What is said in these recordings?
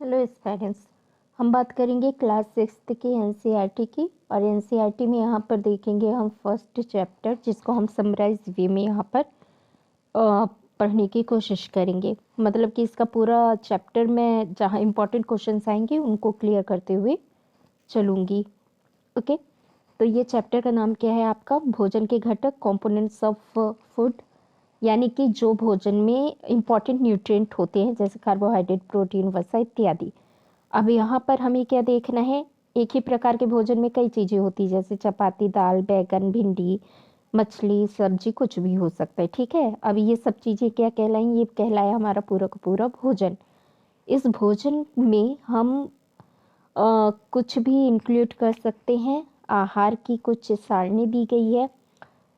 Hello students. हम बात करेंगे क्लास 6 की एनसीईआरटी की। और एनसीईआरटी में यहाँ पर देखेंगे हम फर्स्ट चैप्टर, जिसको हम समराइज वे में यहाँ पर पढ़ने की कोशिश करेंगे। मतलब कि इसका पूरा चैप्टर में जहाँ इंपॉर्टेंट क्वेश्चंस आएंगे उनको क्लियर करते हुए चलूँगी। ओके, तो ये चैप्टर का नाम क्या है आपका? भोजन के घटक, कंपोनेंट्स ऑफ फूड। यानी कि जो भोजन में इंपॉर्टेंट न्यूट्रिएंट होते हैं, जैसे कार्बोहाइड्रेट, प्रोटीन, वसा इत्यादि। अब यहाँ पर हमें क्या देखना है? एक ही प्रकार के भोजन में कई चीजें होती है, जैसे चपाती, दाल, बैगन, भिंडी, मछली, सब्जी, कुछ भी हो सकता है। ठीक है, अब ये सब चीजें क्या कहलाएंगी? ये कहलाया हमारा पूरा का पूरा भोजन। इस भोजन में हम कुछ भी इंक्लूड कर सकते हैं। आहार की कुछ सारणी दी गई है।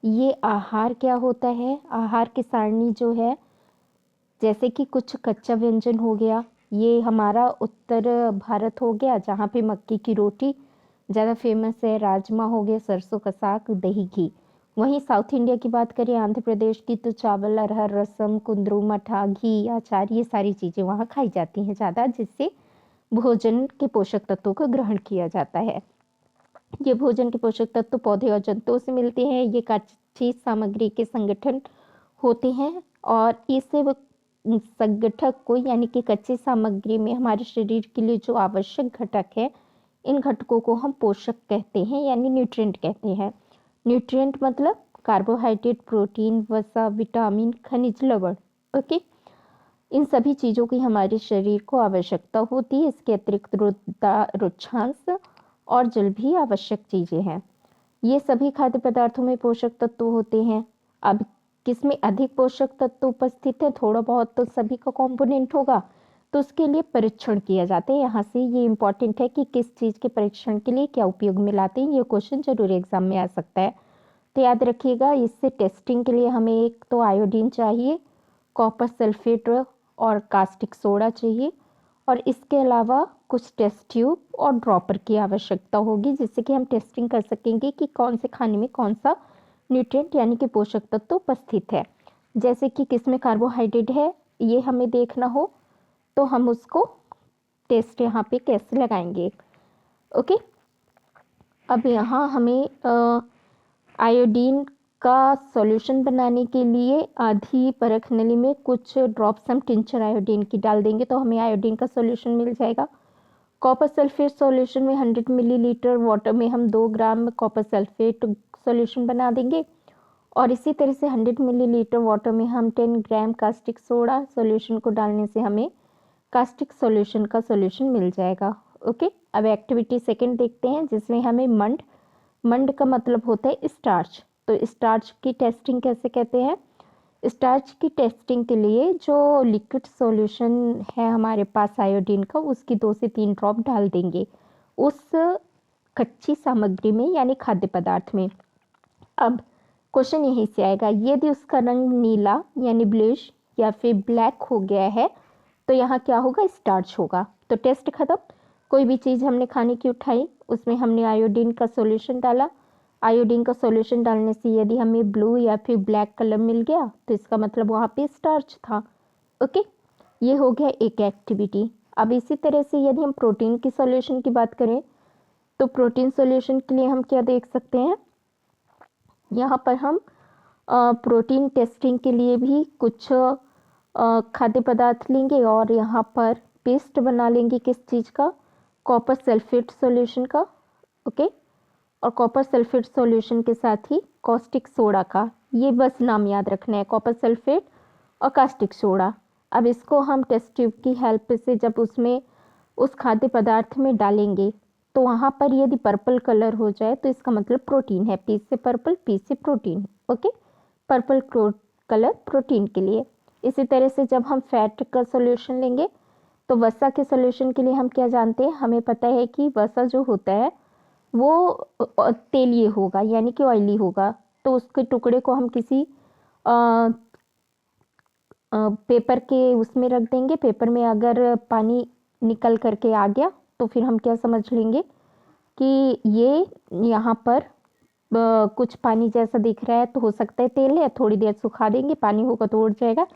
ये आहार क्या होता है? आहार की सारणी जो है, जैसे कि कुछ कच्चा व्यंजन हो गया, ये हमारा उत्तर भारत हो गया, जहाँ पे मक्की की रोटी ज़्यादा फेमस है। राजमा हो गया, सरसों का साग, दही, घी। वहीं साउथ इंडिया की बात करें, आंध्र प्रदेश की, तो चावल, अरहर, रसम, कुंदरू, मठा, घी, अचार, ये सारी चीज़ें वहाँ खाई जाती हैं ज़्यादा, जिससे भोजन के पोषक तत्वों को ग्रहण किया जाता है। ये भोजन के पोषक तत्व पौधे और जंतुओं से मिलते हैं। ये कच्ची सामग्री के संगठन होते हैं, और इससे संगठक को, यानी कि कच्ची सामग्री में हमारे शरीर के लिए जो आवश्यक घटक है, इन घटकों को हम पोषक कहते हैं, यानी न्यूट्रिएंट कहते हैं। न्यूट्रिएंट मतलब कार्बोहाइड्रेट, प्रोटीन, वसा, विटामिन, खनिज, लवण। ओके, इन सभी चीज़ों की हमारे शरीर को आवश्यकता होती है। इसके अतिरिक्त रुक्षांश और जल भी आवश्यक चीज़ें हैं। ये सभी खाद्य पदार्थों में पोषक तत्व होते हैं। अब किसमें अधिक पोषक तत्व उपस्थित है? थोड़ा बहुत तो सभी का कंपोनेंट होगा, तो उसके लिए परीक्षण किया जाता है। यहाँ से ये इंपॉर्टेंट है कि किस चीज़ के परीक्षण के लिए क्या उपयोग में लाते हैं। ये क्वेश्चन जरूर एग्जाम में आ सकता है, तो याद रखिएगा। इससे टेस्टिंग के लिए हमें एक तो आयोडीन चाहिए, कॉपर सल्फेट और कास्टिक सोडा चाहिए, और इसके अलावा कुछ टेस्ट ट्यूब और ड्रॉपर की आवश्यकता होगी, जिससे कि हम टेस्टिंग कर सकेंगे कि कौन से खाने में कौन सा न्यूट्रिएंट यानी कि पोषक तत्व उपस्थित है। जैसे कि किसमें कार्बोहाइड्रेट है, ये हमें देखना हो, तो हम उसको टेस्ट यहाँ पे कैसे लगाएंगे। ओके, अब यहाँ हमें आयोडीन का सॉल्यूशन बनाने के लिए आधी परख नली में कुछ ड्रॉप्स हम टिंचर आयोडीन की डाल देंगे, तो हमें आयोडीन का सॉल्यूशन मिल जाएगा। कॉपर सल्फेट सॉल्यूशन में 100 मिलीलीटर वाटर में हम 2 ग्राम कॉपर सल्फेट सॉल्यूशन बना देंगे, और इसी तरह से 100 मिलीलीटर वाटर में हम 10 ग्राम कास्टिक सोडा सॉल्यूशन को डालने से हमें कास्टिक सॉल्यूशन का सॉल्यूशन मिल जाएगा। ओके, अब एक्टिविटी सेकंड देखते हैं, जिसमें हमें मंड, मंड का मतलब होता है स्टार्च। तो स्टार्च की टेस्टिंग कैसे कहते हैं? स्टार्च की टेस्टिंग के लिए जो लिक्विड सॉल्यूशन है हमारे पास आयोडीन का, उसकी 2 से 3 ड्रॉप डाल देंगे उस कच्ची सामग्री में, यानी खाद्य पदार्थ में। अब क्वेश्चन यहीं से आएगा, यदि उसका रंग नीला यानी ब्लैश या फिर ब्लैक हो गया है, तो यहाँ क्या होगा? स्टार्च होगा। तो टेस्ट खत्म। कोई भी चीज़ हमने खाने की उठाई, उसमें हमने आयोडीन का सॉल्यूशन डाला। आयोडीन का सॉल्यूशन डालने से यदि हमें ब्लू या फिर ब्लैक कलर मिल गया, तो इसका मतलब वहाँ पे स्टार्च था। ओके, ये हो गया एक एक्टिविटी। अब इसी तरह से यदि हम प्रोटीन की सॉल्यूशन की बात करें, तो प्रोटीन सॉल्यूशन के लिए हम क्या देख सकते हैं? यहाँ पर हम प्रोटीन टेस्टिंग के लिए भी कुछ खाद्य पदार्थ लेंगे, और यहाँ पर पेस्ट बना लेंगे किस चीज़ का? कॉपर सल्फेट सॉल्यूशन का। ओके, और कॉपर सल्फेट सॉल्यूशन के साथ ही कॉस्टिक सोडा का। ये बस नाम याद रखना है, कॉपर सल्फेट और कास्टिक सोडा। अब इसको हम टेस्ट ट्यूब की हेल्प से जब उसमें उस खाद्य पदार्थ में डालेंगे, तो वहाँ पर यदि पर्पल कलर हो जाए, तो इसका मतलब प्रोटीन है। पी से पर्पल, पी से protein. Okay, purple colour protein के लिए। इसी तरह से जब हम फैट का सॉल्यूशन लेंगे, तो वसा के सॉल्यूशन के लिए हम क्या जानते हैं? हमें पता है कि वसा जो होता है वो तेलीय होगा, यानी कि ऑयली होगा। तो उसके टुकड़े को हम किसी पेपर के उसमें रख देंगे। पेपर में अगर पानी निकल करके आ गया, तो फिर हम क्या समझ लेंगे कि ये यहाँ पर कुछ पानी जैसा दिख रहा है, तो हो सकता है तेल है। थोड़ी देर सुखा देंगे, पानी होगा तो उड़ जाएगा।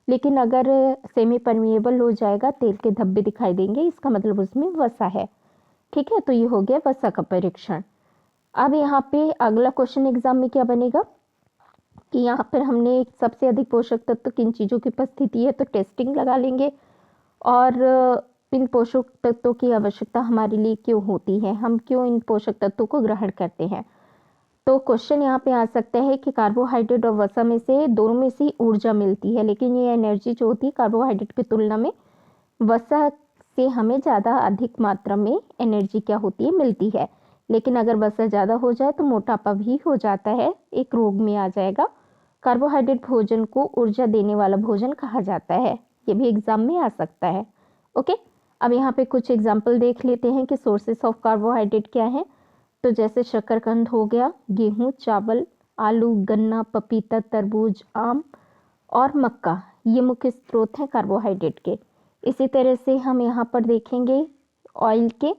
लेकिन अगर सेमी परमिएबल हो जाएगा, तेल के धब्बे दिखाई देंगे, इसका मतलब उसमें वसा है। ठीक है, तो ये हो गया वसा का परीक्षण। अब यहाँ पे अगला क्वेश्चन एग्जाम में क्या बनेगा कि यहाँ पर हमने सबसे अधिक पोषक तत्व किन चीज़ों की उपस्थिति है, तो टेस्टिंग लगा लेंगे। और इन पोषक तत्वों की आवश्यकता हमारे लिए क्यों होती है, हम क्यों इन पोषक तत्वों को ग्रहण करते हैं। तो क्वेश्चन यहाँ पे आ सकता है कि कार्बोहाइड्रेट और वसा में से दोनों में से ऊर्जा मिलती है, लेकिन ये एनर्जी जो होती है कार्बोहाइड्रेट की तुलना में वसा से हमें ज़्यादा अधिक मात्रा में एनर्जी क्या होती है, मिलती है। लेकिन अगर वसा ज़्यादा हो जाए तो मोटापा भी हो जाता है, एक रोग में आ जाएगा। कार्बोहाइड्रेट भोजन को ऊर्जा देने वाला भोजन कहा जाता है, ये भी एग्जाम में आ सकता है। ओके, अब यहाँ पे कुछ एग्जाम्पल देख लेते हैं कि सोर्सेस ऑफ कार्बोहाइड्रेट क्या है। तो जैसे शकरकंद हो गया, गेहूं, चावल, आलू, गन्ना, पपीता, तरबूज, आम और मक्का, ये मुख्य स्रोत हैं कार्बोहाइड्रेट के। इसी तरह से हम यहाँ पर देखेंगे ऑयल के,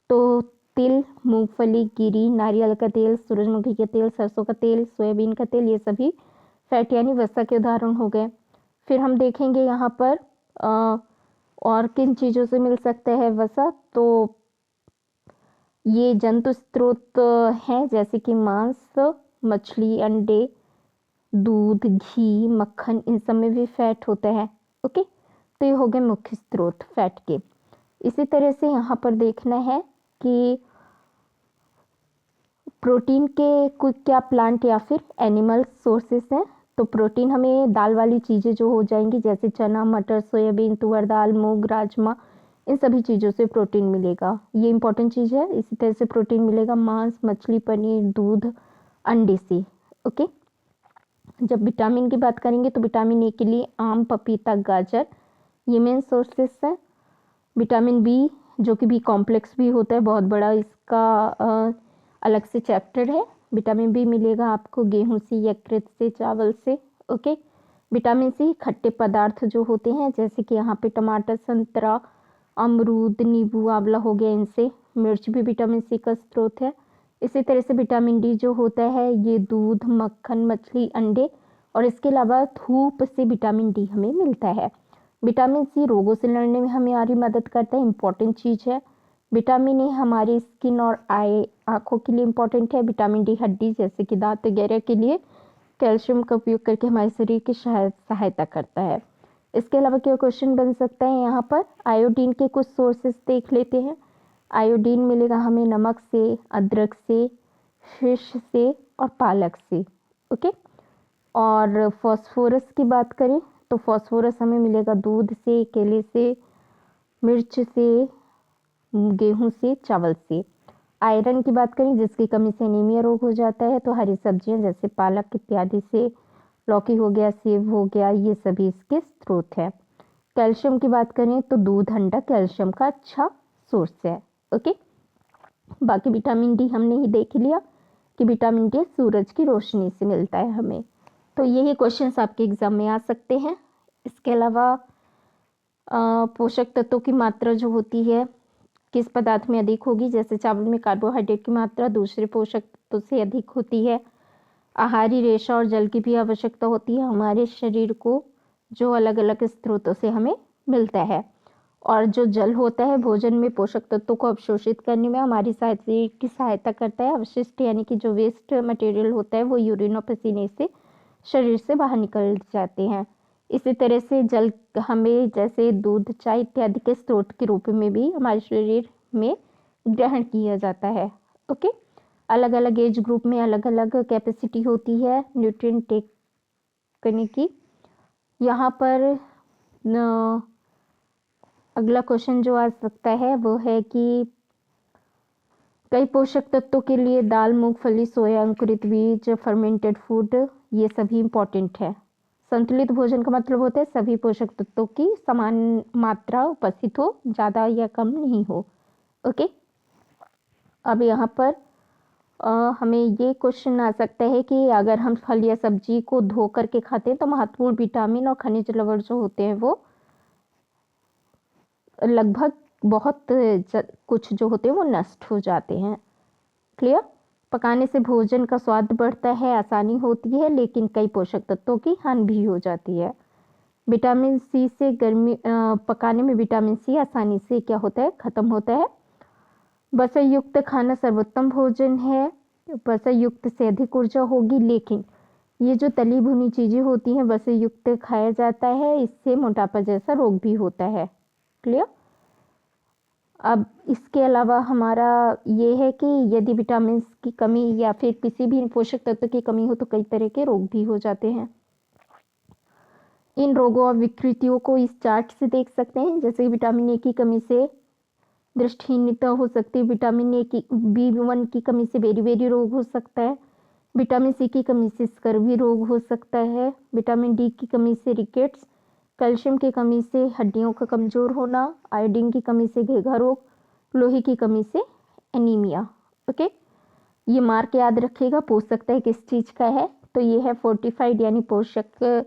तो तिल, मूंगफली, गिरी, नारियल का तेल, सूरजमुखी का तेल, सरसों का तेल, सोयाबीन का तेल, ये सभी फैट यानी वसा के उदाहरण हो गए। फिर हम देखेंगे यहाँ पर और किन चीज़ों से मिल सकता है वसा, तो ये जंतु स्रोत हैं, जैसे कि मांस, मछली, अंडे, दूध, घी, मक्खन, इन सब में भी फैट होता है। ओके, तो ये हो गए मुख्य स्रोत फैट के। इसी तरह से यहाँ पर देखना है कि प्रोटीन के कुछ क्या प्लांट या फिर एनिमल सोर्सेस हैं। तो प्रोटीन हमें दाल वाली चीज़ें जो हो जाएंगी, जैसे चना, मटर, सोयाबीन, तुअर दाल, मूंग, राजमा, इन सभी चीज़ों से प्रोटीन मिलेगा, ये इंपॉर्टेंट चीज़ है। इसी तरह से प्रोटीन मिलेगा मांस, मछली, पनीर, दूध, अंडे से। ओके, जब विटामिन की बात करेंगे तो विटामिन ए के लिए आम, पपीता, गाजर, ये मेन सोर्सेस हैं। विटामिन बी, जो कि बी कॉम्प्लेक्स भी होता है, बहुत बड़ा इसका अलग से चैप्टर है। विटामिन बी मिलेगा आपको गेहूं से, यकृत से, चावल से। ओके, विटामिन सी खट्टे पदार्थ जो होते हैं, जैसे कि यहाँ पे टमाटर, संतरा, अमरूद, नींबू, आंवला हो गया, इनसे। मिर्च भी विटामिन सी का स्रोत है। इसी तरह से विटामिन डी जो होता है, ये दूध, मक्खन, मछली, अंडे और इसके अलावा धूप से विटामिन डी हमें मिलता है। विटामिन सी रोगों से लड़ने में हमारी मदद करता है, इंपॉर्टेंट चीज़ है। विटामिन ए हमारी स्किन और आँखों के लिए इम्पॉर्टेंट है। विटामिन डी हड्डी जैसे कि दांत वगैरह के लिए कैल्शियम का उपयोग करके हमारे शरीर की सहायता करता है। इसके अलावा क्या क्वेश्चन बन सकता है, यहाँ पर आयोडीन के कुछ सोर्सेस देख लेते हैं। आयोडीन मिलेगा हमें नमक से, अदरक से, फिश से और पालक से। ओके, और फॉस्फोरस की बात करें तो फॉस्फोरस हमें मिलेगा दूध से, केले से, मिर्च से, गेहूं से, चावल से। आयरन की बात करें, जिसकी कमी से एनीमिया रोग हो जाता है, तो हरी सब्जियां जैसे पालक इत्यादि से, लौकी हो गया, सेब हो गया, ये सभी इसके स्रोत है। कैल्शियम की बात करें तो दूध, अंडा कैल्शियम का अच्छा सोर्स है। ओके, बाकी विटामिन डी हमने ही देख लिया कि विटामिन डी सूरज की रोशनी से मिलता है हमें। तो यही क्वेश्चंस आपके एग्जाम में आ सकते हैं। इसके अलावा पोषक तत्वों की मात्रा जो होती है किस पदार्थ में अधिक होगी, जैसे चावल में कार्बोहाइड्रेट की मात्रा दूसरे पोषक तत्वों से अधिक होती है। आहारी रेशा और जल की भी आवश्यकता होती है हमारे शरीर को, जो अलग अलग स्रोतों से हमें मिलता है। और जो जल होता है भोजन में पोषक तत्वों को अवशोषित करने में हमारी शरीर की सहायता करता है। अवशिष्ट यानी कि जो वेस्ट मटेरियल होता है वो यूरिन और पसीने से शरीर से बाहर निकल जाते हैं। इसी तरह से जल हमें जैसे दूध, चाय इत्यादि के स्रोत के रूप में भी हमारे शरीर में ग्रहण किया जाता है। ओके, अलग अलग एज ग्रुप में अलग अलग कैपेसिटी होती है न्यूट्रिएंट टेक करने की। यहाँ पर अगला क्वेश्चन जो आ सकता है वो है कि कई पोषक तत्वों के लिए दाल, मूंगफली, सोया, अंकुरित बीज, फर्मेंटेड फूड, ये सभी इंपॉर्टेंट है। संतुलित भोजन का मतलब होता है सभी पोषक तत्वों की समान मात्रा उपस्थित हो, ज़्यादा या कम नहीं हो। ओके, अब यहाँ पर हमें ये क्वेश्चन आ सकता है कि अगर हम फल या सब्जी को धो करके खाते हैं तो महत्वपूर्ण विटामिन और खनिज लवण जो होते हैं वो लगभग बहुत कुछ जो होते हैं वो नष्ट हो जाते हैं। क्लियर? पकाने से भोजन का स्वाद बढ़ता है, आसानी होती है, लेकिन कई पोषक तत्वों की हानि भी हो जाती है। विटामिन सी से गर्मी पकाने में विटामिन सी आसानी से क्या होता है, खत्म होता है। वसा युक्त खाना सर्वोत्तम भोजन है। वसा युक्त से अधिक ऊर्जा होगी, लेकिन ये जो तली भुनी चीजें होती हैं वसा युक्त खाया जाता है, इससे मोटापा जैसा रोग भी होता है। क्लियर। अब इसके अलावा हमारा ये है कि यदि विटामिन की कमी या फिर किसी भी पोषक तत्व की कमी हो तो कई तरह के रोग भी हो जाते हैं। इन रोगों और विकृतियों को इस चार्ट से देख सकते हैं। जैसे विटामिन ए की कमी से दृष्टिहीनता हो सकती है, विटामिन ए की B1 की कमी से बेरी रोग हो सकता है, विटामिन सी की कमी से स्कर्वी रोग हो सकता है, विटामिन डी की कमी से रिकेट्स, कैल्शियम की कमी से हड्डियों का कमजोर होना, आयोडीन की कमी से घेघा रोग, लोहे की कमी से एनीमिया। ओके, ये मार्क याद रखिएगा, पूछ सकता है किस चीज का है, तो ये है फोर्टिफाइड यानी पोषक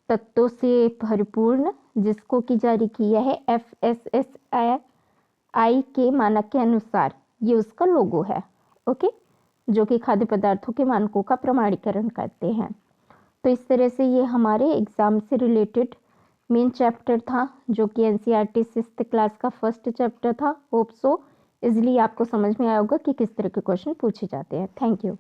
तत्वों से भरपूर्ण, जिसको की जारी किया है FSSAI के मानक के अनुसार, ये उसका लोगो है। ओके, जो कि खाद्य पदार्थों के मानकों का प्रमाणीकरण करते हैं। तो इस तरह से ये हमारे एग्जाम से रिलेटेड मेन चैप्टर था, जो कि NCERT 6th क्लास का फर्स्ट चैप्टर था। होप सो इजली आपको समझ में आया होगा कि किस तरह के क्वेश्चन पूछे जाते हैं। Thank you.